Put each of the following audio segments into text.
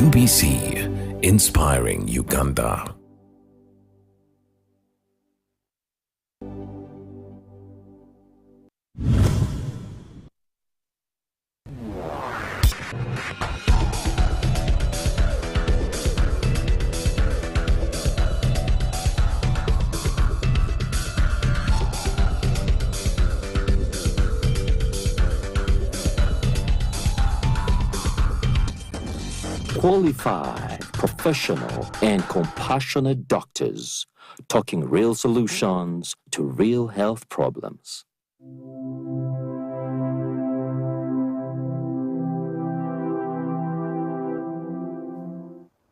UBC, inspiring Uganda. Qualified, professional, and compassionate doctors talking real solutions to real health problems.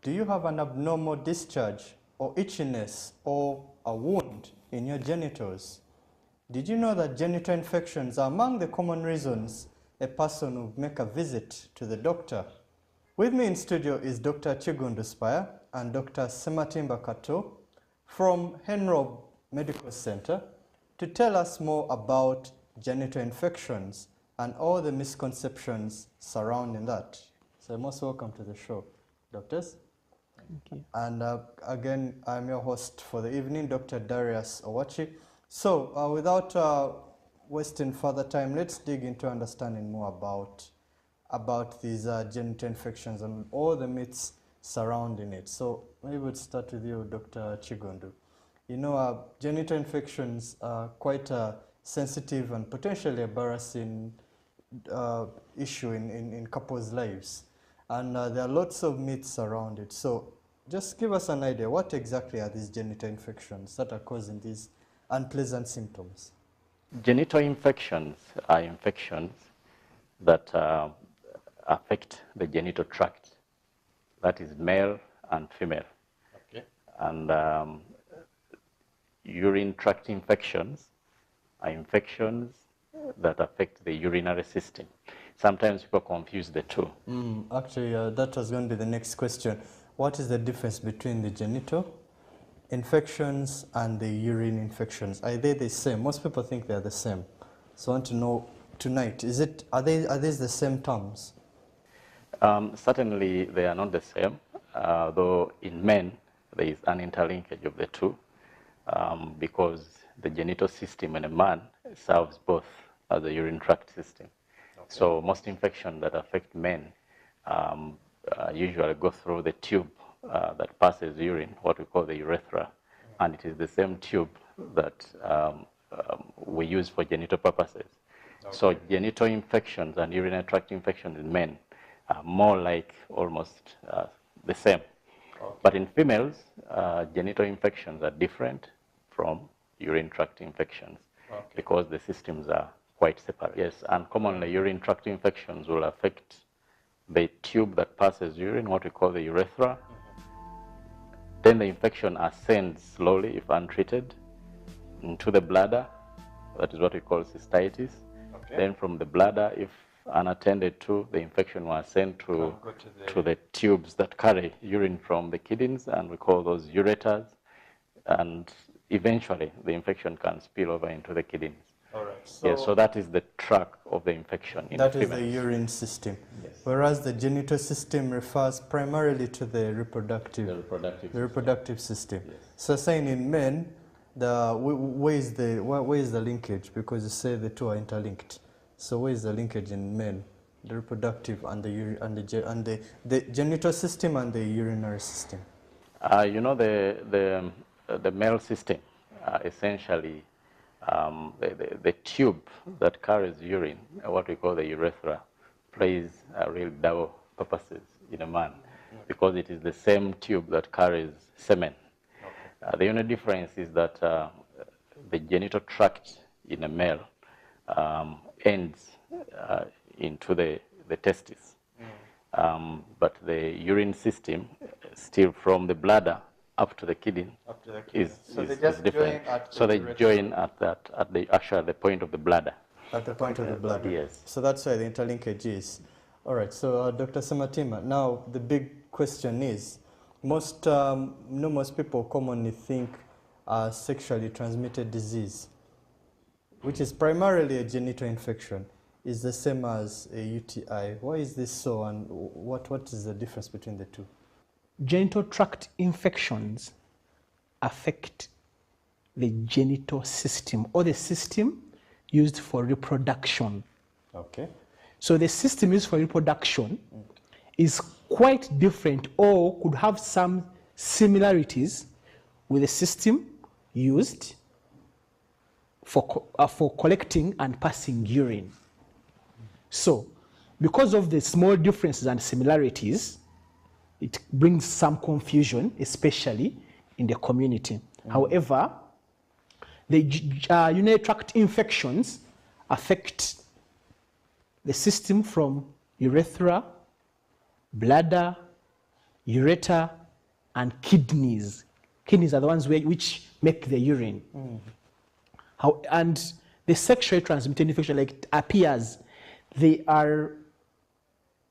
Do you have an abnormal discharge or itchiness or a wound in your genitals? Did you know that genital infections are among the common reasons a person would make a visit to the doctor? With me in studio is Dr. Kiggundu Spire and Dr. Sematimbwa Kato from Henrob Medical Center to tell us more about genital infections and all the misconceptions surrounding that. So most welcome to the show, doctors. Thank you. And again, I'm your host for the evening, Dr. Darius Owachi. So without wasting further time, let's dig into understanding more about these genital infections and all the myths surrounding it. So maybe we'll start with you, Dr. Kiggundu. You know, genital infections are quite a sensitive and potentially embarrassing issue in couples' lives. And there are lots of myths around it. So just give us an idea, what exactly are these genital infections that are causing these unpleasant symptoms? Genital infections are infections that affect the genital tract, that is male and female. Okay. And urine tract infections are infections that affect the urinary system. Sometimes people confuse the two. Actually, that was going to be the next question. What is the difference between the genital infections and the urine infections? Are they the same? Most people think they're the same. So I want to know tonight, are these the same terms? Certainly they are not the same, though in men there is an interlinkage of the two because the genital system in a man serves both as a urine tract system. Okay. So most infections that affect men usually go through the tube that passes urine, what we call the urethra, and it is the same tube that we use for genital purposes. Okay. So genital infections and urinary tract infections in men are more like almost the same. Okay. But in females, genital infections are different from urine tract infections. Okay. Because the systems are quite separate. Yes, and commonly urine tract infections will affect the tube that passes urine, what we call the urethra. Then the infection ascends slowly, if untreated, into the bladder. That is what we call cystitis. Okay. Then from the bladder, if unattended to, the infection will ascend to the tubes that carry urine from the kidneys, and we call those ureters. And eventually, the infection can spill over into the kidneys. All right. So that is the track of the infection in that females. Is the urine system. Yes. Whereas the genital system refers primarily to the reproductive system. Yes. So saying in men, where is the linkage? Because you say the two are interlinked. So where is the linkage in men? The reproductive and the genital system and the urinary system. You know, the male system, essentially, the tube that carries urine, what we call the urethra, plays real double purposes in a man because it is the same tube that carries semen. Okay. The only difference is that the genital tract in a male ends into the testis. But the urine system, still from the bladder up to the kidney, is different. So they join at the point of the bladder. At the point of the bladder. Yes. So that's why the interlinkage is. All right. So Dr. Sematimbwa, now the big question is, most people commonly think sexually transmitted disease, which is primarily a genital infection. is the same as a UTI. Why is this so, and what is the difference between the two? Genital tract infections affect the genital system, or the system used for reproduction. Okay. So the system used for reproduction is quite different, or could have some similarities with the system used for collecting and passing urine. So, because of the small differences and similarities, it brings some confusion, especially in the community. However, the urinary tract infections affect the system from urethra, bladder, ureter, and kidneys. Kidneys are the ones which make the urine. And the sexually transmitted infection, like it appears, they are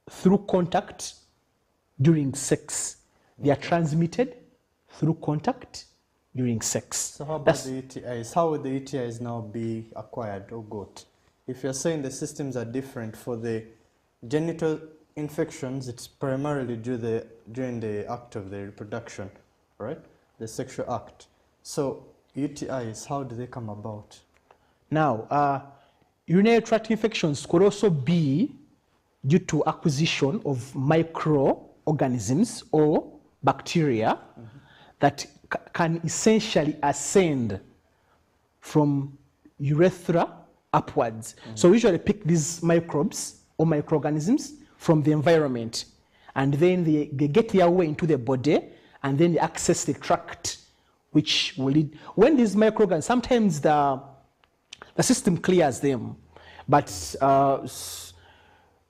through contact during sex. They are transmitted through contact during sex. So how about the UTIs? How would the UTIs now be acquired or got? If you're saying the systems are different for the genital infections, it's primarily during the act of the reproduction, right? The sexual act. So UTIs, how do they come about? Now, urinary tract infections could also be due to acquisition of microorganisms or bacteria that can essentially ascend from urethra upwards. So we usually pick these microbes or microorganisms from the environment, and then they get their way into the body, and then they access the tract, which will lead. When these microorganisms, sometimes the system clears them, but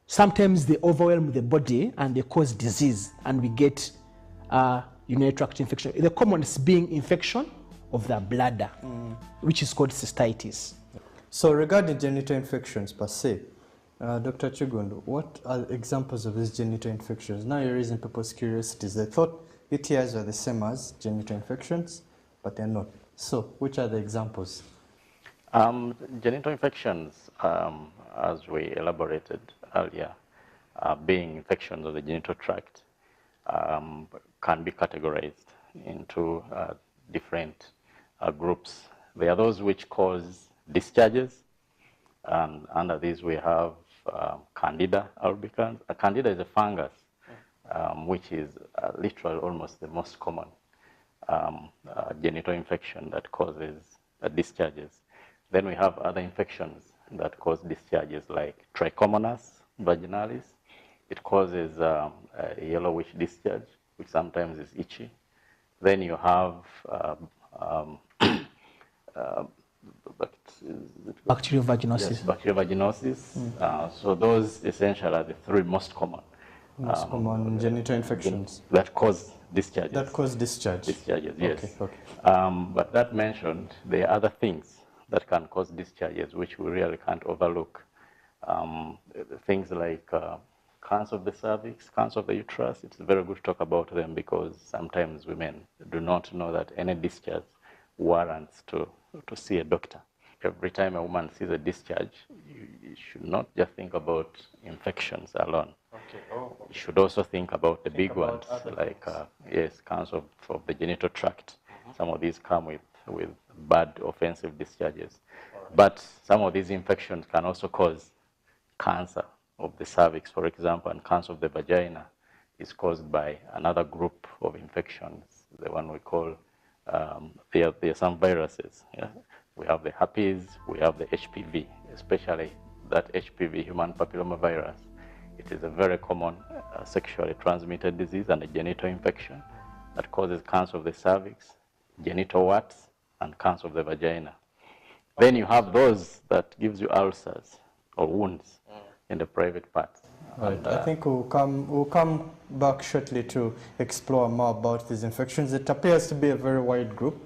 sometimes they overwhelm the body and they cause disease, and we get urinary tract infection. The commonest being infection of the bladder, which is called cystitis. So regarding genital infections per se, Dr. Kiggundu, what are examples of these genital infections? Now you're raising people's curiosities. They thought UTIs are the same as genital infections, but they're not. So which are the examples? Genital infections, as we elaborated earlier, being infections of the genital tract, can be categorized into different groups. There are those which cause discharges, and under these we have Candida albicans. Candida is a fungus, which is literally almost the most common genital infection that causes discharges. Then we have other infections that cause discharges, like Trichomonas vaginalis. It causes a yellowish discharge, which sometimes is itchy. Then you have Bacterial vaginosis. Yes, bacterial vaginosis. So those essentially are the three most common. Most common genital infections. That cause discharges. That cause discharge. Discharges, yes. Okay, okay. But that mentioned, there are other things that can cause discharges, which we really can't overlook. Things like cancer of the cervix, cancer of the uterus. It's very good to talk about them because sometimes women do not know that any discharge warrants to see a doctor. Every time a woman sees a discharge, you should not just think about infections alone. Okay. You should also think about the big ones, like yes, cancer of the genital tract. Some of these come with bad offensive discharges. But some of these infections can also cause cancer of the cervix, for example, and cancer of the vagina is caused by another group of infections, the one we call, there are some viruses. Yeah? We have the herpes, we have the HPV, especially that HPV, human papillomavirus. It is a very common sexually transmitted disease and a genital infection that causes cancer of the cervix, genital warts, and cancer of the vagina. Then you have those that gives you ulcers or wounds in the private parts. Right. I think we'll come back shortly to explore more about these infections. It appears to be a very wide group,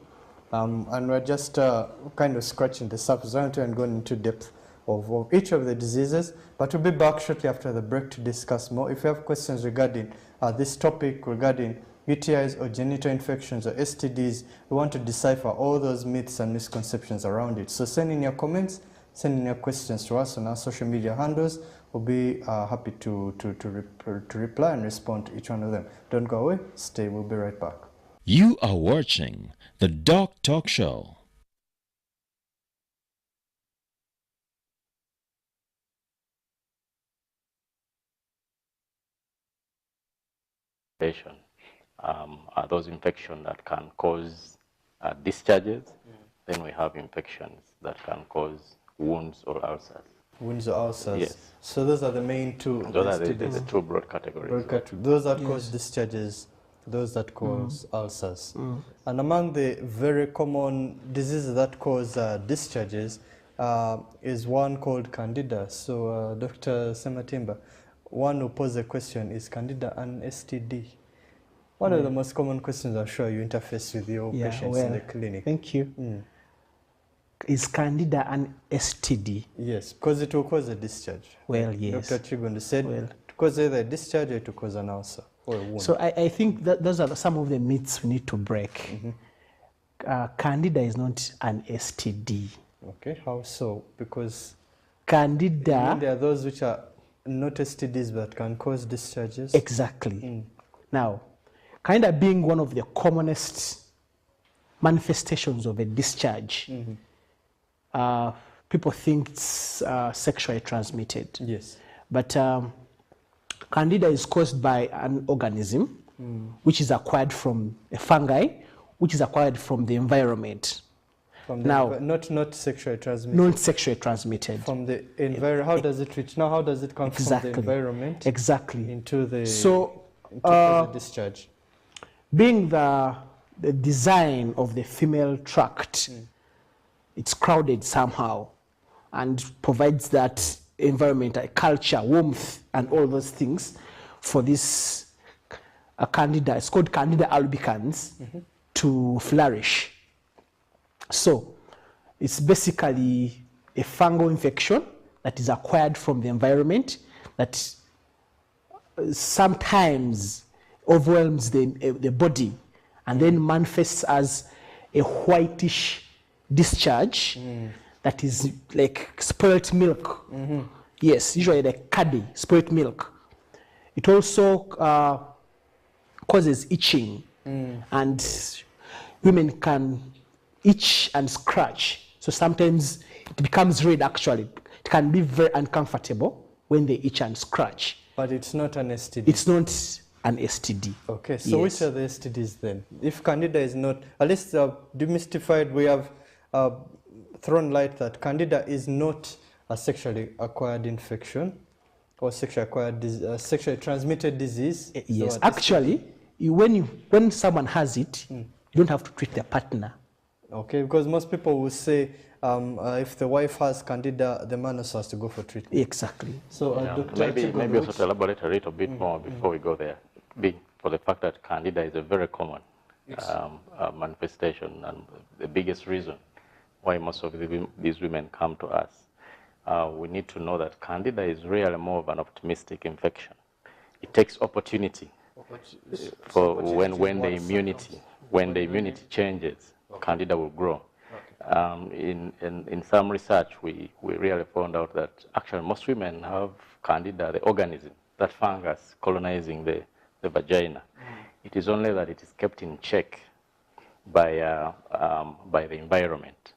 and we're just kind of scratching the surface. I haven't gone into depth of each of the diseases, but we'll be back shortly after the break to discuss more. If you have questions regarding this topic, regarding UTIs or genital infections or STDs, we want to decipher all those myths and misconceptions around it. So send in your comments send in your questions to us on our social media handles. We'll be happy to reply and respond to each one of them. Don't go away. Stay. We'll be right back. You are watching the DOCtalk Show. Are those infections that can cause discharges. Then we have infections that can cause wounds or ulcers. Wounds or ulcers. Yes. So those are the main two. Those are the two broad categories. Those that cause discharges, those that cause ulcers. And among the very common diseases that cause discharges is one called Candida. So Dr. Sematimbwa, one who posed the question, is Candida an STD? One of the most common questions I'm sure you interface with your patients in the clinic. Thank you. Is Candida an STD? Yes, because it will cause a discharge. Well, yes. Dr. Kiggundu said to cause either a discharge or to cause an ulcer or a wound. So I think that those are some of the myths we need to break. Candida is not an STD. Okay, how so? Because Candida... there are those which are not STDs but can cause discharges. Exactly. Now, Candida being one of the commonest manifestations of a discharge, people think it's sexually transmitted. Yes. But Candida is caused by an organism which is acquired from a fungi, which is acquired from the environment. From the now, not sexually transmitted. Not sexually transmitted. From the environment. How does it reach? Now, how does it come from the environment? Exactly. Into the discharge. Being the design of the female tract, it's crowded somehow and provides that environment, culture, warmth, and all those things for this Candida. It's called Candida albicans to flourish. So it's basically a fungal infection that is acquired from the environment that sometimes overwhelms the body and then manifests as a whitish discharge that is like spoiled milk. Yes, usually like curdy, spoiled milk. It also causes itching, and women can itch and scratch. So sometimes it becomes red actually. It can be very uncomfortable when they itch and scratch. But it's not an STD. It's not an STD. Okay, so which are the STDs then? If Candida is not, at least demystified, we have thrown light that Candida is not a sexually acquired infection or sexually transmitted disease. Yes, actually, when someone has it, you don't have to treat their partner. Okay, because most people will say if the wife has Candida, the man also has to go for treatment. Exactly. So maybe also to elaborate a little bit more before we go there, for the fact that Candida is a very common manifestation, and the biggest reason why most of these women come to us. We need to know that Candida is really more of an optimistic infection. It takes opportunity for when the immunity changes, Candida will grow. In some research, we really found out that actually most women have Candida, the organism, that fungus colonizing the vagina. It is only that it is kept in check by the environment.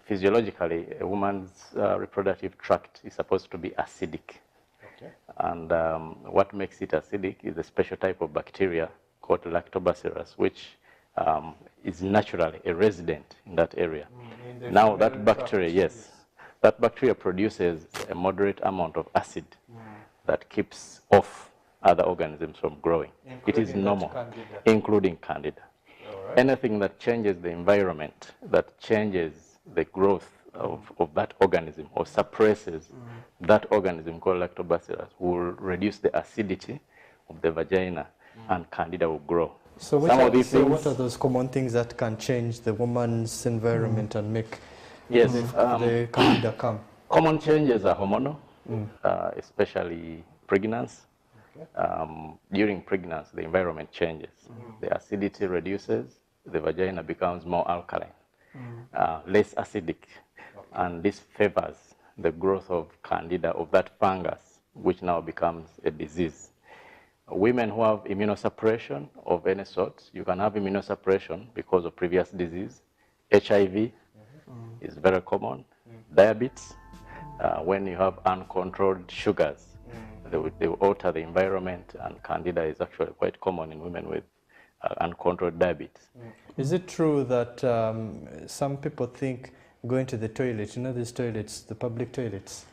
Physiologically, a woman's reproductive tract is supposed to be acidic. Okay. And what makes it acidic is a special type of bacteria called lactobacillus, which is naturally a resident in that area. Now that bacteria, that bacteria produces a moderate amount of acid that keeps off other organisms from growing. It is normal, including Candida. Right. Anything that changes the environment, that changes the growth of that organism or suppresses that organism called lactobacillus will reduce the acidity of the vagina and Candida will grow. So what are those common things that can change the woman's environment and make the Candida come? Common changes are hormonal, especially pregnancy. Okay. During pregnancy, the environment changes. The acidity reduces, the vagina becomes more alkaline, less acidic. and this favors the growth of candida, of that fungus, which now becomes a disease. Women who have immunosuppression of any sort, you can have immunosuppression because of previous disease. HIV is very common. Diabetes, when you have uncontrolled sugars, they will alter the environment, and candida is actually quite common in women with uncontrolled diabetes. Is it true that some people think going to the toilet, you know these toilets, the public toilets,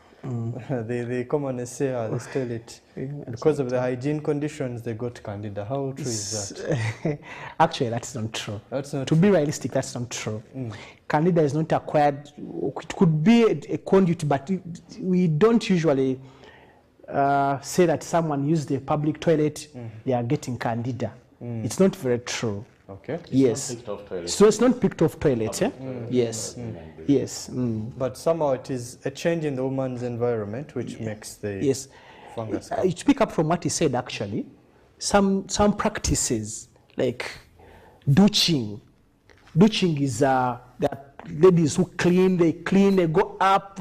they commonly say this toilet, because of the hygiene conditions, they got candida. How true is that? Actually, that's not true. That's not to be realistic, that's not true. Candida is not acquired. It could be a conduit, but we don't usually say that someone used the public toilet, they are getting candida. It's not very true. Okay. Yes. So it's not picked off toilet. Eh? Yes. Yes. But somehow it is a change in the woman's environment which makes the fungus. To pick up from what he said, actually, some practices like douching. Douching is that ladies who clean, they go up.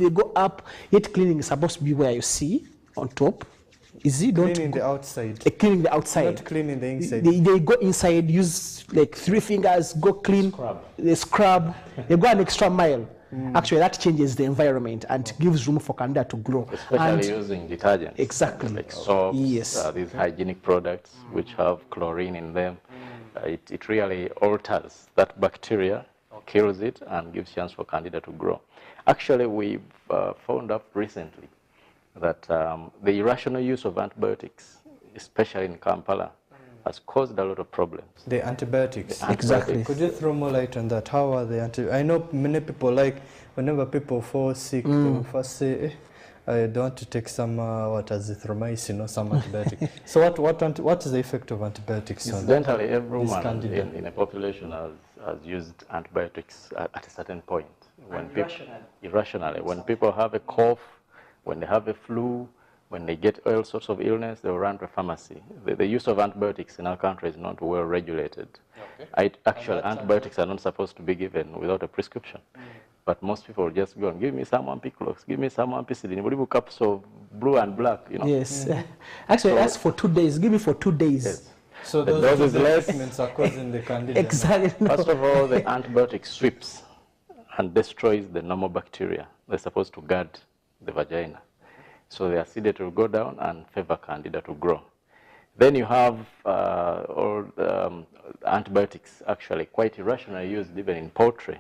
Yet cleaning is supposed to be where you see on top. Is it cleaning the outside? Cleaning the outside. Not cleaning the inside. They go inside, use like 3 fingers, go clean. They scrub. They go an extra mile. Actually, that changes the environment and gives room for candida to grow. Especially using detergents. Exactly. Like soaps, these hygienic products which have chlorine in them. It really alters that bacteria, kills it, and gives chance for candida to grow. Actually, we've found out recently that the irrational use of antibiotics, especially in Kampala, has caused a lot of problems. The antibiotics. Exactly. Could you throw more light on that? How are the antibiotics? I know many people, like, whenever people fall sick, they will first say, I don't want to take some, azithromycin or some antibiotic. So what is the effect of antibiotics on that? Incidentally, every woman in a population has used antibiotics at a certain point. Irrationally. When people have a cough, when they have a flu, when they get all sorts of illness, they will run to a pharmacy. The use of antibiotics in our country is not well regulated. Okay. Actually, antibiotics are not supposed to be given without a prescription. But most people just go and give me some ampiclox, give me some ampicillin, cups of blue and black, you know. Yes. Actually, ask for 2 days. Give me for 2 days. Yes. So those treatments are causing the candida. Exactly. First of all, the antibiotic sweeps and destroys the normal bacteria. They're supposed to guard the vagina. So the acidity will go down and favor candida to grow. Then you have all antibiotics actually quite irrationally used even in poultry.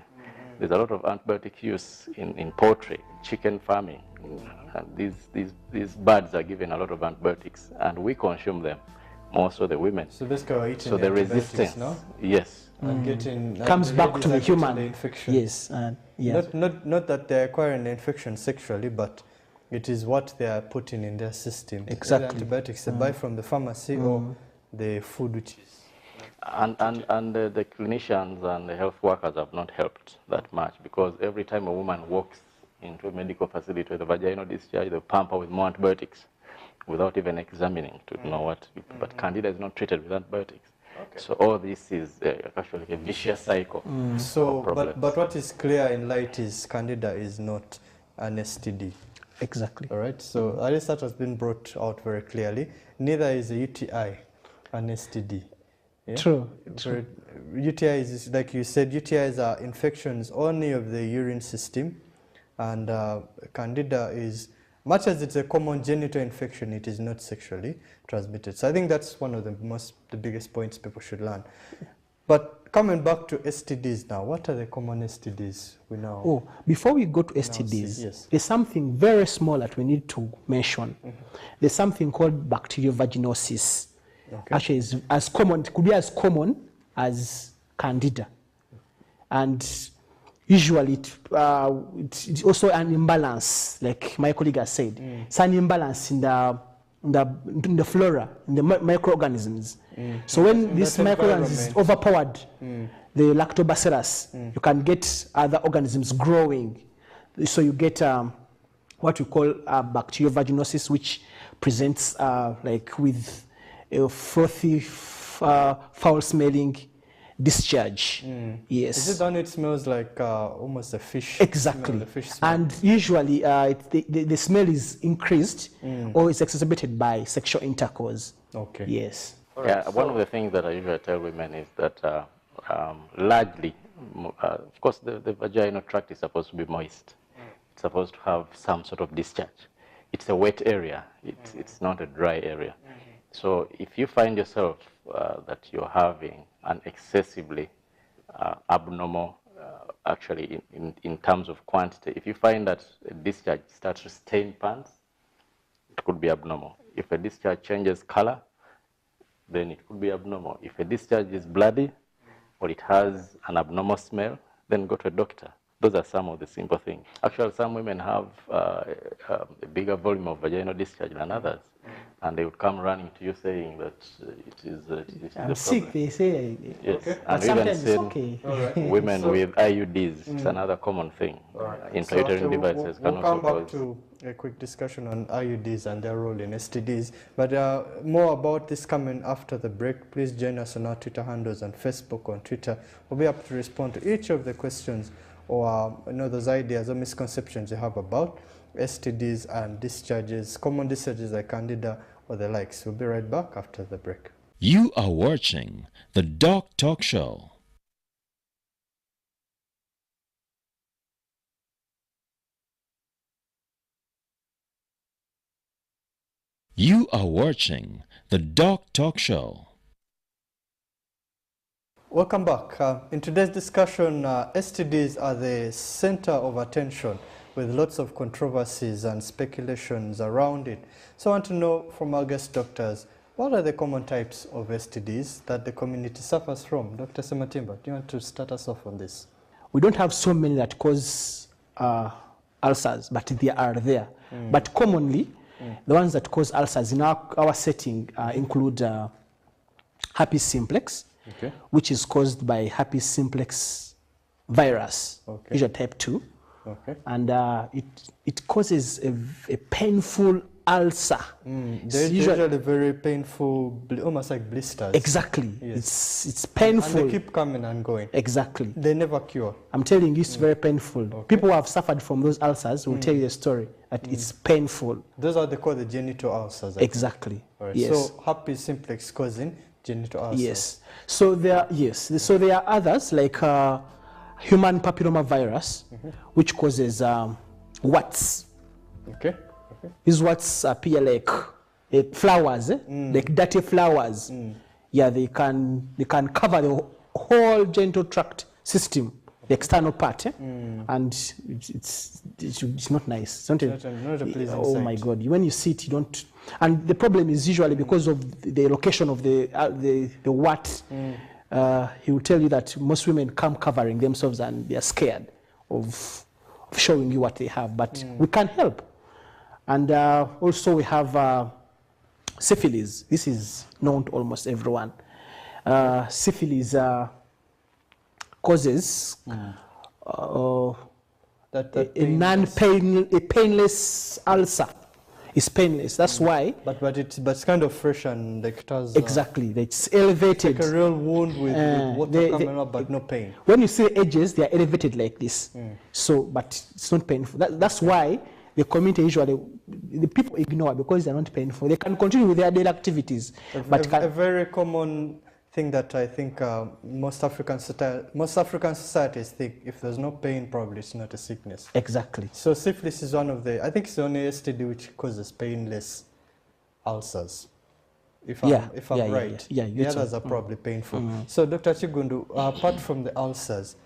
There's a lot of antibiotic use in poultry, chicken farming. And these birds are given a lot of antibiotics, and we consume them, more so the women. So basically we're eating the resistance, no? Yes. And getting comes back to the human. The infection. Yes. Yes. Not that they're acquiring the infection sexually, but it is what they are putting in their system. Exactly. The antibiotics they buy from the pharmacy or the food which is. And the clinicians and the health workers have not helped that much, because every time a woman walks into a medical facility with a vaginal discharge, they pump her with more antibiotics without even examining to know what. But candida is not treated with antibiotics. Okay. So all this is actually a vicious cycle. So, but what is clear in light is candida is not an STD. Exactly. All right. So at least that has been brought out very clearly. Neither is a UTI an STD. Yeah? True. UTIs is, like you said, UTIs are infections only of the urine system, and candida is, much as it's a common genital infection, it is not sexually transmitted. So I think that's one of the biggest points people should learn. But coming back to STDs now, what are the common STDs we know? Oh, before we go to STDs, there's something very small that we need to mention. There's something called bacterial vaginosis. Okay. Actually, it's as common, it could be as common as candida. And usually it's also an imbalance, like my colleague has said. It's an imbalance in the flora, in the microorganisms. So when this microorganism is overpowered, the lactobacillus, you can get other organisms growing. So you get what we call bacterial vaginosis, which presents like with a frothy, foul-smelling discharge. Yes. Is it done? It smells like almost a fish. Exactly. Smell, the fish smell. And usually the smell is increased or is exacerbated by sexual intercourse. Okay. Yes. Yeah, one of the things that I usually tell women is that largely, of course, the vaginal tract is supposed to be moist. It's supposed to have some sort of discharge. It's a wet area. It's not a dry area. So if you find yourself that you're having an excessively abnormal, actually in terms of quantity, if you find that a discharge starts to stain pants, it could be abnormal. If a discharge changes color, then it could be abnormal. If a discharge is bloody or it has an abnormal smell, then go to a doctor. Those are some of the simple things. Actually, some women have a bigger volume of vaginal discharge than others, and they would come running to you saying that it is I'm sick, they say. Yes, Okay. and But we even sometimes it's seen okay. women with IUDs. It's another common thing. Intrauterine devices can we'll come also back cause. to a quick discussion on IUDs and their role in STDs. But more about this coming after the break. Please join us on our Twitter handles on Facebook, on Twitter. We'll be able to respond to each of the questions or those ideas or misconceptions you have about STDs and discharges, common discharges like Candida or the likes. We'll be right back after the break. You are watching the DOCtalk Show. You are watching the DOCtalk Show. Welcome back. In today's discussion, STDs are the center of attention with lots of controversies and speculations around it. So I want to know from our guest doctors, what are the common types of STDs that the community suffers from? Dr. Sematimbwa, do you want to start us off on this? We don't have so many that cause ulcers, but they are there. But commonly, the ones that cause ulcers in our setting include herpes simplex, which is caused by herpes simplex virus, usually type 2. And it causes a painful ulcer. They're usually very painful, almost like blisters. Exactly. Yes. It's painful. And they keep coming and going. Exactly. They never cure. I'm telling you, it's very painful. People who have suffered from those ulcers will tell you the story that it's painful. Those are called the genital ulcers. Exactly. Right. Yes. So herpes simplex causing genital ulcers. Yes. So there are others like human papillomavirus, which causes warts. Okay. These warts appear like flowers, like dirty flowers. Yeah, they can cover the whole genital tract system, the external part, and it's not nice. Not a pleasing oh sight. my God! When you see it, you don't. And the problem is usually because of the location of the wart. He will tell you that most women come covering themselves and they are scared of showing you what they have, but we can't help. And also we have syphilis. This is known to almost everyone. Syphilis causes a painless ulcer. It's painless. That's why. But it's kind of fresh and like it has. Exactly. It's elevated. Like a real wound with water coming up, but no pain. When you see the edges, they are elevated like this. So, but it's not painful. That's why the community usually, the people ignore because they're not painful. They can continue with their daily activities. A very common thing that I think most African societies think if there's no pain, probably it's not a sickness. Exactly. So syphilis is one of the, I think it's the only STD which causes painless ulcers. If I'm right. Yeah, the others are probably painful. So Dr. Kiggundu, apart from the ulcers,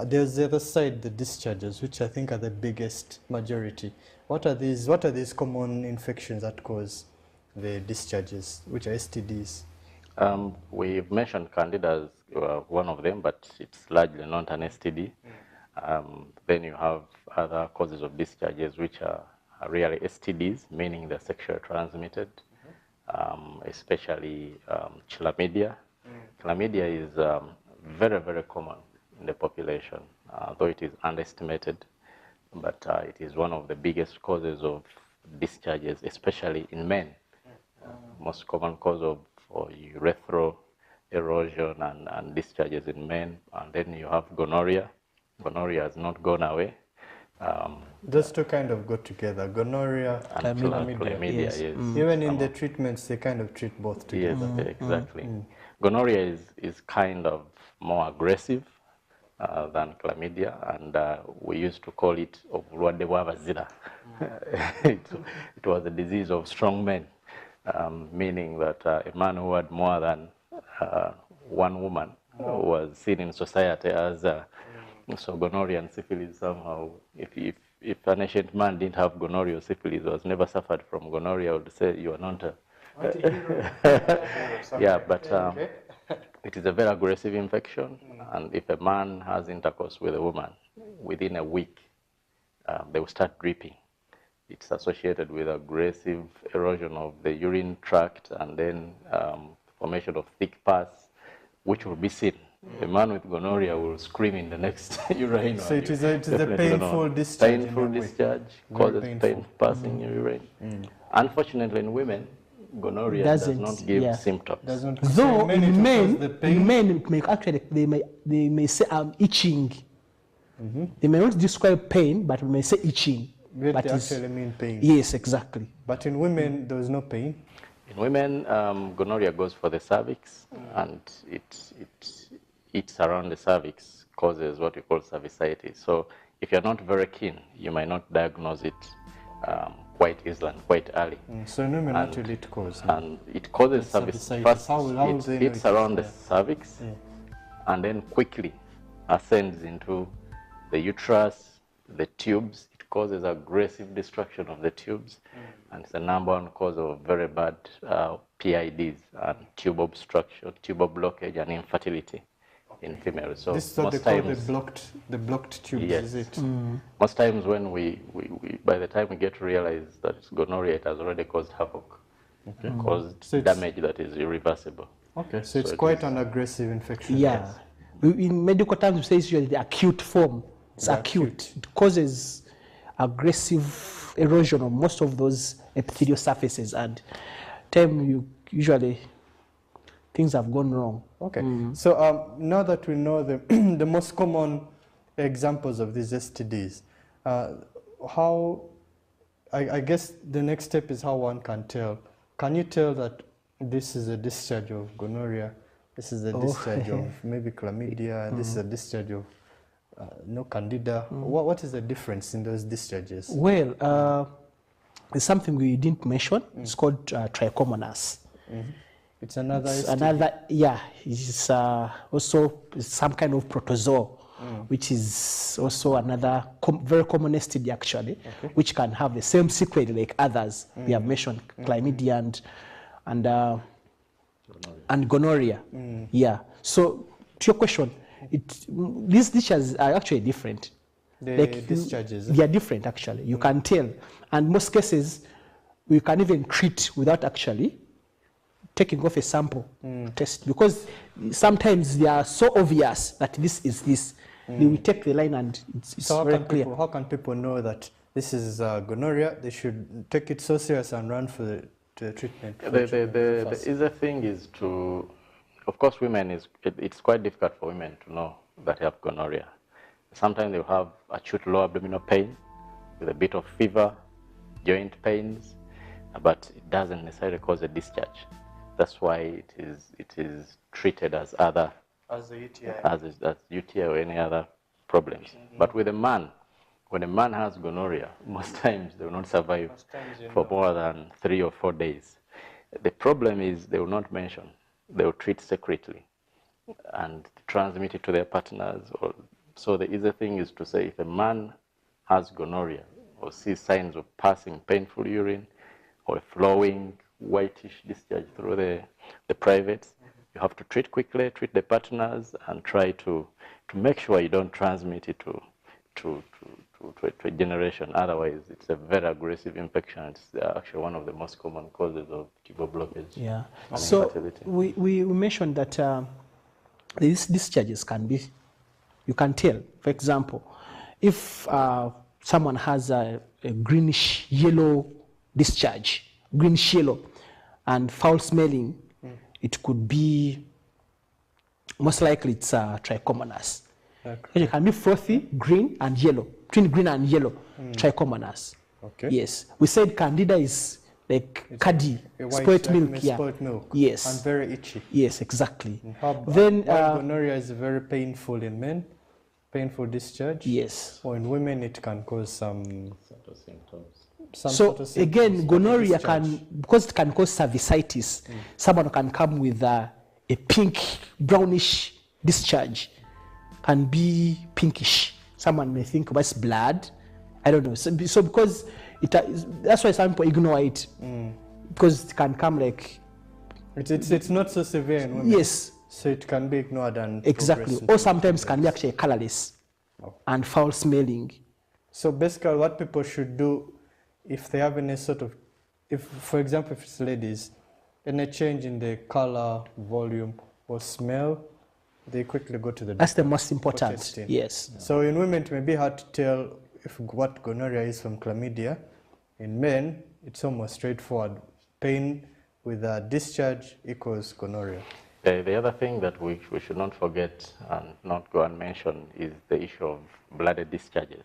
there's the other side, the discharges, which I think are the biggest majority. What are these common infections that cause the discharges, which are STDs? We've mentioned Candida as one of them, but it's largely not an STD. Then you have other causes of discharges, which are really STDs, meaning they're sexually transmitted, especially chlamydia. Chlamydia is very, very common in the population, though it is underestimated, but it is one of the biggest causes of discharges, especially in men. Most common cause of urethral erosion and discharges in men. And then you have gonorrhea. Gonorrhea has not gone away. Those two kind of go together, gonorrhea and chlamydia. Yes. Even in the treatments, they kind of treat both together. Yes, exactly. Gonorrhea is kind of more aggressive than chlamydia, and we used to call it obulwadde bw'abazira. It was a disease of strong men, meaning that a man who had more than one woman was seen in society as so gonorrhea and syphilis somehow. If an ancient man didn't have gonorrhea or syphilis, was never suffered from gonorrhea, I would say you are not a yeah, but it is a very aggressive infection, and if a man has intercourse with a woman, within a week, they will start dripping. It's associated with aggressive erosion of the urine tract, and then formation of thick pus, which will be seen. A man with gonorrhea will scream in the next urine. So it is a painful discharge. Painful discharge causes pain passing in urine. Unfortunately, in women, gonorrhea does not give symptoms. Though in men it may actually they may say I'm itching. They may not describe pain, but they may say itching. But they actually mean pain. Yes, exactly. But in women, there is no pain. In women, gonorrhea goes for the cervix, and it eats around the cervix, causes what we call cervicitis. So if you're not very keen, you might not diagnose it quite easily and quite early. So in women, actually it causes. And it causes cervicitis. First, it hits around the cervix, and then quickly ascends into the uterus, the tubes. It causes aggressive destruction of the tubes, and it's the #1 cause of very bad PIDs and tube obstruction, tubal blockage, and infertility in females. So this is what they call the blocked tubes, yes. Is it? Most times when we by the time we get to realize that it's gonorrhea, it has already caused havoc, caused damage that is irreversible. Okay, so it's quite an aggressive infection. Yeah. In medical terms, we say it's usually the acute form. It's acute. It causes aggressive erosion of most of those epithelial surfaces, and usually things have gone wrong. Okay, so now that we know the most common examples of these STDs, I guess the next step is how one can tell. Can you tell that this is a discharge of gonorrhea, this is a discharge of maybe chlamydia, this is a discharge of no candida? What is the difference in those discharges? Well, there's something we didn't mention. It's called trichomonas. It's another. It's also some kind of protozoa, which is also another very common STD actually, which can have the same secret like others. We have mentioned chlamydia and gonorrhea. Yeah. So to your question, these discharges are actually different. Discharges. They are different actually. You can tell, and most cases we can even treat without actually taking off a sample test, because sometimes they are so obvious that this is this. We take the line and it's so very clear. How can people know that this is gonorrhea? They should take it so serious and run for the treatment. The easy thing is to, of course, it's quite difficult for women to know that they have gonorrhea. Sometimes they have acute low abdominal pain with a bit of fever, joint pains, but it doesn't necessarily cause a discharge. That's why it is treated as other, as UTI or any other problems. But with a man, when a man has gonorrhea, most times they will not survive for more than 3 or 4 days. The problem is they will not mention. They will treat secretly and transmit it to their partners. So the easy thing is to say, if a man has gonorrhea or sees signs of passing painful urine or flowing whitish discharge through the privates, you have to treat quickly, treat the partners, and try to make sure you don't transmit it to a generation. Otherwise, it's a very aggressive infection. It's actually one of the most common causes of tubal blockage. Yeah. And so infertility. we mentioned that these discharges can be, you can tell. For example, if someone has a greenish yellow discharge, greenish yellow, and foul smelling, it could be most likely it's trichomonas. Okay. It can be frothy, green, and yellow. Between green and yellow, trichomonas. Okay. Yes. We said candida is like cuddy, spoiled milk. Yeah. Spoiled milk. Yes. And very itchy. Yes, exactly. Then gonorrhea is very painful in men, painful discharge. Yes. Or in women, it can cause some symptoms. So again, gonorrhea can, because it can cause cervicitis, someone can come with a pink, brownish discharge, can be pinkish. Someone may think, well, it's blood. I don't know. So because that's why some people ignore it, because it can come like... It's not so severe in women. Yes. So it can be ignored and... Exactly. Or sometimes can be actually colorless and foul smelling. So basically what people should do, if they have any sort of, if for example, if it's ladies, any change in the color, volume, or smell, they quickly go to the doctor. That's the most important. Yes. So in women, it may be hard to tell what gonorrhea is from chlamydia. In men, it's almost straightforward. Pain with a discharge equals gonorrhea. The other thing that we should not forget and not go unmentioned is the issue of bloody discharges.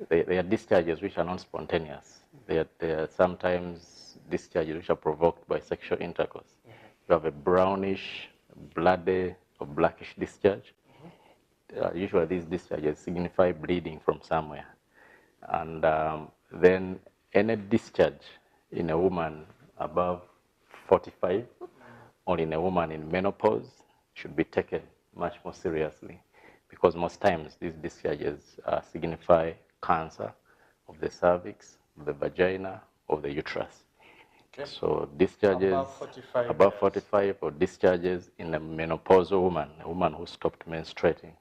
They are discharges which are not spontaneous. They are sometimes discharges which are provoked by sexual intercourse. You have a brownish, bloody, or blackish discharge. Usually these discharges signify bleeding from somewhere. And then any discharge in a woman above 45 or in a woman in menopause should be taken much more seriously, because most times these discharges signify cancer of the cervix, of the vagina, of the uterus. Okay. So discharges above 45 or discharges in a menopausal woman, a woman who stopped menstruating,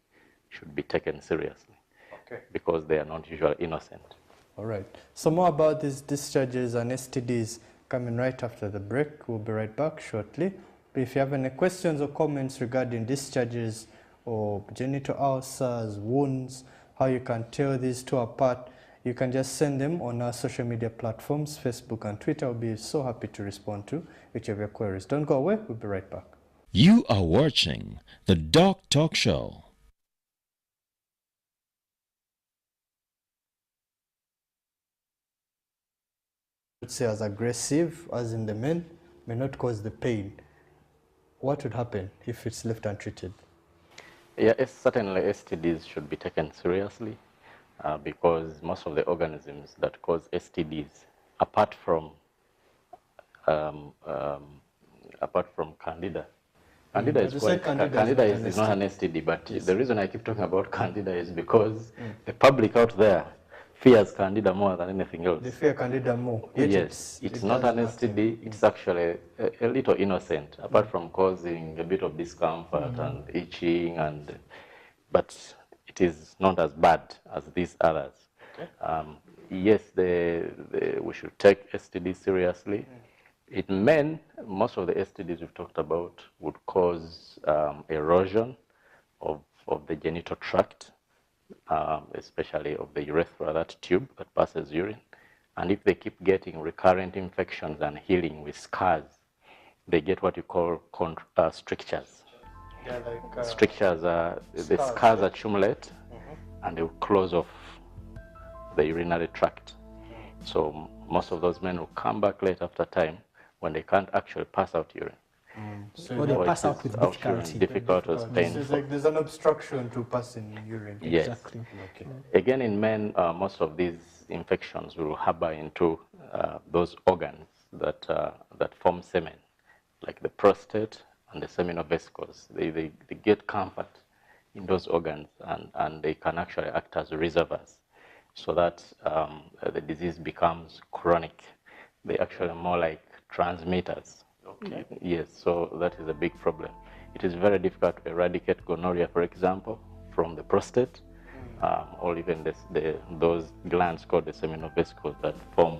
should be taken seriously, because they are not usually innocent. All right. So more about these discharges and STDs coming right after the break. We'll be right back shortly. But if you have any questions or comments regarding discharges or genital ulcers, wounds, how you can tell these two apart, you can just send them on our social media platforms, Facebook and Twitter. I'll be so happy to respond to each of your queries. Don't go away. We'll be right back. You are watching the DOCtalk Show. Let's say as aggressive as in the men may not cause the pain. What would happen if it's left untreated? Yeah, certainly STDs should be taken seriously, because most of the organisms that cause STDs, apart from Candida, Candida is not an STD, but the reason I keep talking about Candida is because the public out there fears Candida more than anything else. They fear Candida more. Yes, it's not an STD, it's actually a little innocent, apart from causing a bit of discomfort and itching, but it is not as bad as these others. Okay. Yes, we should take STD seriously. In men, most of the STDs we've talked about would cause erosion of the genital tract, especially of the urethra, that tube that passes urine. And if they keep getting recurrent infections and healing with scars, they get what you call strictures. Yeah, like, strictures are, the scars accumulate and they will close off the urinary tract. So most of those men will come back late after time when they can't actually pass out urine. Or they pass out with difficulty. Difficult or painful. It's like there's an obstruction to passing urine. Yes. Exactly. Okay. Again, in men, most of these infections will harbor into those organs that form semen, like the prostate and the seminal vesicles. They get comfort in those organs, and they can actually act as reservoirs, so that the disease becomes chronic. They're actually more like transmitters. Okay. Yes, so that is a big problem. It is very difficult to eradicate gonorrhea, for example, from the prostate, or even those glands called the seminal vesicles that form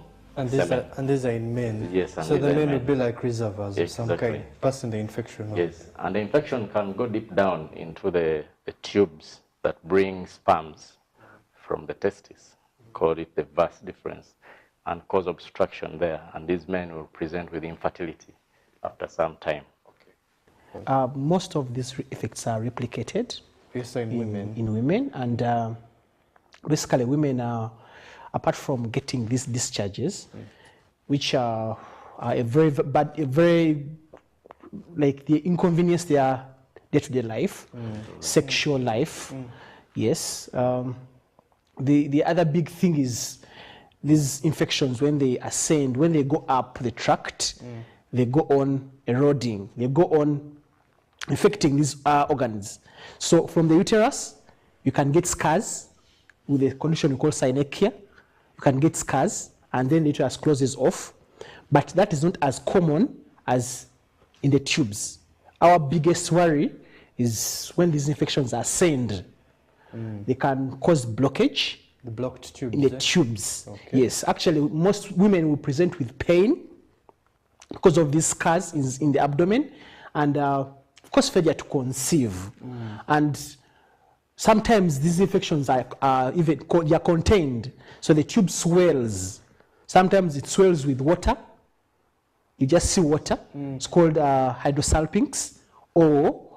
semen. And these are in men. Yes, and so the men men would be like reservoirs of some kind, passing the infection on. Yes, and the infection can go deep down into the tubes that bring sperms from the testes, call it the vas deferens, and cause obstruction there. And these men will present with infertility after some time. Most of these effects are replicated Yes, in women. in women, and basically women are, apart from getting these discharges, which are a very bad, like the inconvenience their day-to-day life, sexual life. Yes. The other big thing is these infections, when they ascend, when they go up the tract, they go on eroding, they go on infecting these organs. So from the uterus, you can get scars with a condition we call synechia. You can get scars, and then the uterus closes off. But that is not as common as in the tubes. Our biggest worry is when these infections ascend. They can cause blockage. The blocked tubes. In the tubes. Okay. Yes, actually, most women will present with pain because of these scars in the abdomen, and of course, failure to conceive. And sometimes these infections are even they are contained, so the tube swells. Sometimes it swells with water. You just see water. It's called hydrosalpinx, or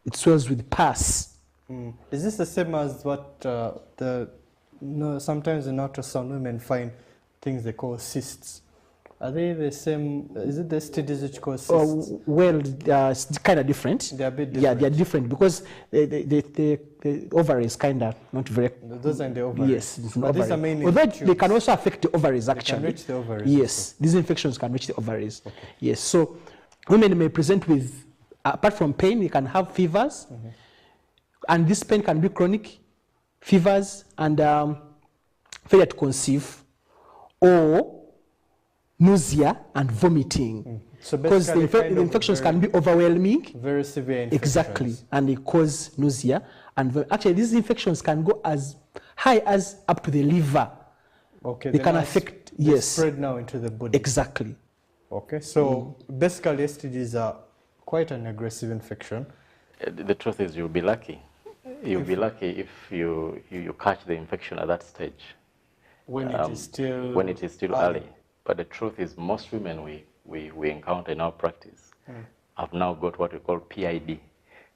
it swells with pus. Is this the same as what sometimes in ultrasound women find things they call cysts? Are they the same? Is it the STDs which cause cysts? Well, it's kind of different. They're a bit different. Yeah, they're different because the ovary is kind of not very. Those are in the ovaries. Yes, it's but these are mainly although tubes. they can also affect the ovaries actually. They can reach the ovaries. Yes, these infections can reach the ovaries. Okay. Yes, so women may present with, apart from pain, they can have fevers, and this pain can be chronic, fevers and failure to conceive, or nausea and vomiting. So because the basically infections can be overwhelming. Very severe infections. Exactly, and they cause nausea. And actually, these infections can go as high as up to the liver. Okay, they can affect, yes. Spread now into the body. Exactly. Okay, so basically STDs are quite an aggressive infection. The truth is you'll be lucky. You'll be lucky if you catch the infection at that stage. When it is still early. But the truth is most women we encounter in our practice have now got what we call PID.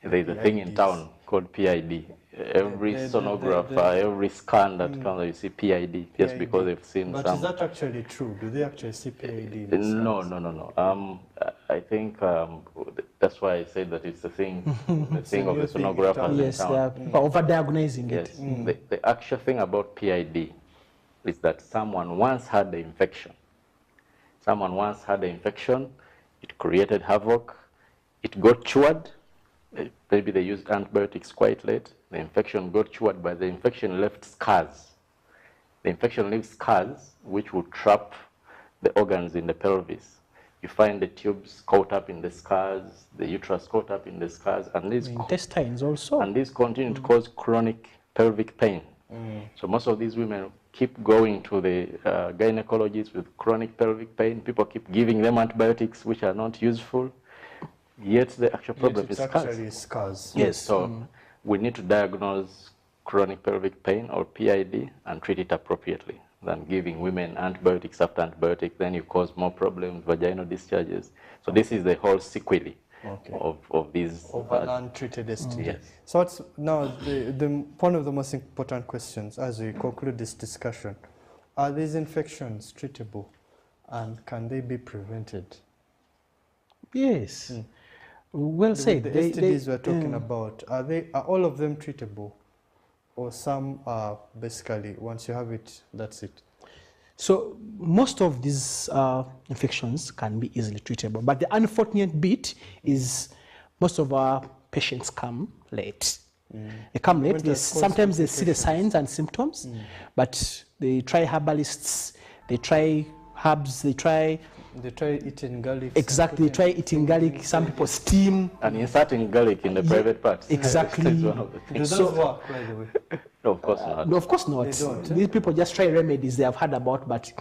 There's a thing in town called PID. Every sonographer, every scan that comes, you see PID, just because they've seen but some. But is that actually true? Do they actually see PID? No. I think that's why I said that it's the thing of the sonographers yes, in town. they are overdiagnosing Yes. it. The actual thing about PID is that someone once had the infection. It created havoc, it got cured. Maybe they used antibiotics quite late. The infection got cured, but the infection left scars. The infection leaves scars which will trap the organs in the pelvis. You find the tubes caught up in the scars, the uterus caught up in the scars, and these intestines also. And these continue to cause chronic pelvic pain. So most of these women keep going to the gynecologist with chronic pelvic pain. People keep giving them antibiotics which are not useful. Yet the actual problem is scars. Yes, so we need to diagnose chronic pelvic pain or PID and treat it appropriately than giving women antibiotics after antibiotics. Then you cause more problems, vaginal discharges. So this is the whole sequelae of these. Of an untreated STD. Yes. So what's now one of the most important questions as we conclude this discussion. Are these infections treatable and can they be prevented? Yes. Well said. The STDs we're talking about, are all of them treatable? Or some are basically, once you have it, that's it? So most of these infections can be easily treatable. But the unfortunate bit is most of our patients come late. They come late. Sometimes they see the signs and symptoms, but they try herbalists, they try herbs, they try eating garlic. Exactly, they try eating garlic. Some people steam. And inserting garlic in the private parts. Exactly. Does that work, by the way? No, of course not. No, of course not. They don't, These people just try remedies they have heard about, but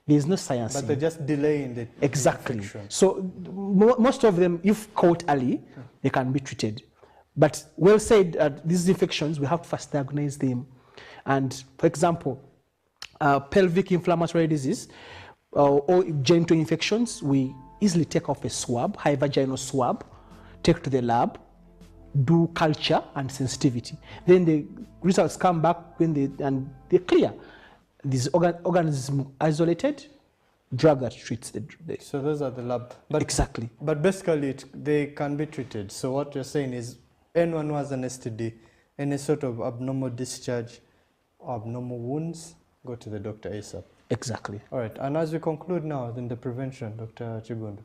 there's no science. But they're just delaying the Exactly. infection. So most of them, if caught early, they can be treated. But well said, these infections, we have to first diagnose them. And for example, pelvic inflammatory disease or genital infections, we easily take off a swab, high vaginal swab, take to the lab, do culture and sensitivity. Then the results come back and they're clear. This organism isolated, drug that treats the. So those are the lab. But, exactly. But basically, they can be treated. So what you're saying is, anyone who has an STD, any sort of abnormal discharge, or abnormal wounds, go to the doctor ASAP. Exactly. All right. And as we conclude now, then the prevention, Dr. Kiggundu,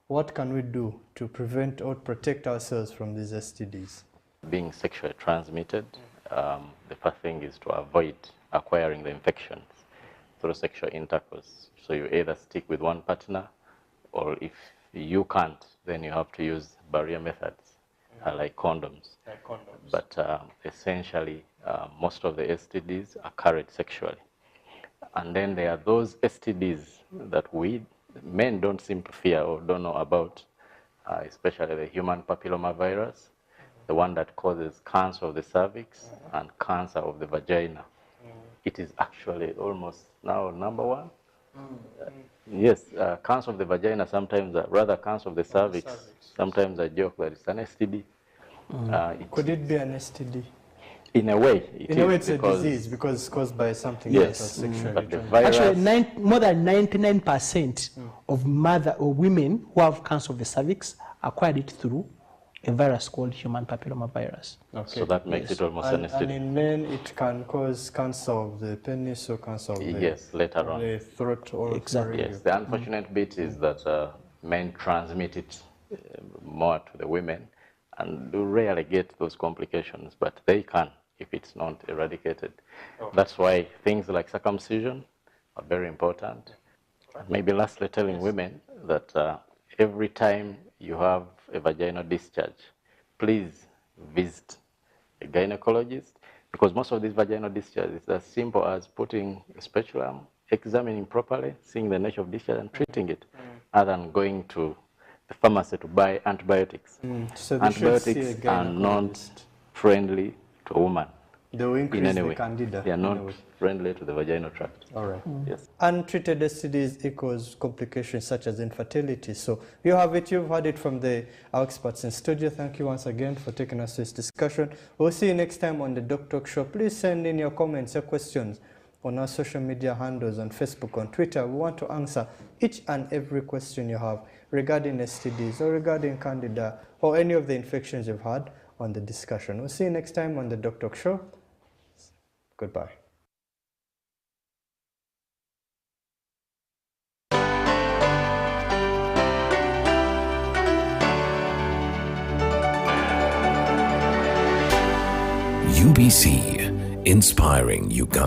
what can we do to prevent or protect ourselves from these STDs? Being sexually transmitted, the first thing is to avoid acquiring the infections through sexual intercourse. So you either stick with one partner, or if you can't, then you have to use barrier methods, like condoms. But essentially, most of the STDs are carried sexually. And then there are those STDs that men don't seem to fear or don't know about, especially the human papillomavirus, the one that causes cancer of the cervix and cancer of the vagina. It is actually almost now number one. Yes, cancer of the vagina sometimes, rather cancer of the cervix, sometimes I joke that it's an STD. Could it be an STD? In a way, it's a disease because it's caused by something else sexually. But the virus, actually, more than 99% of women who have cancer of the cervix acquired it through a virus called human papillomavirus. Okay. So that makes it almost an STD. And in men, it can cause cancer of the penis or cancer of later on. the throat or exactly. Yes, the unfortunate bit is that men transmit it more to the women and do rarely get those complications, but they can if it's not eradicated. That's why things like circumcision are very important. Maybe lastly, telling women that every time you have a vaginal discharge, please visit a gynecologist, because most of these vaginal discharges are as simple as putting a speculum, examining properly, seeing the nature of discharge and treating it, other than going to the pharmacy to buy antibiotics. So antibiotics are not friendly to a woman. They will increase the candida. They are not friendly to the vaginal tract. All right. Yes. Untreated STDs equals complications such as infertility. So you have it, you've heard it from our experts in studio. Thank you once again for taking us to this discussion. We'll see you next time on the DOCtalk Show. Please send in your comments, your questions on our social media handles on Facebook, on Twitter. We want to answer each and every question you have regarding STDs or regarding candida or any of the infections you've had on the discussion. We'll see you next time on the DOCtalk Show. Goodbye. UBC, inspiring Uganda.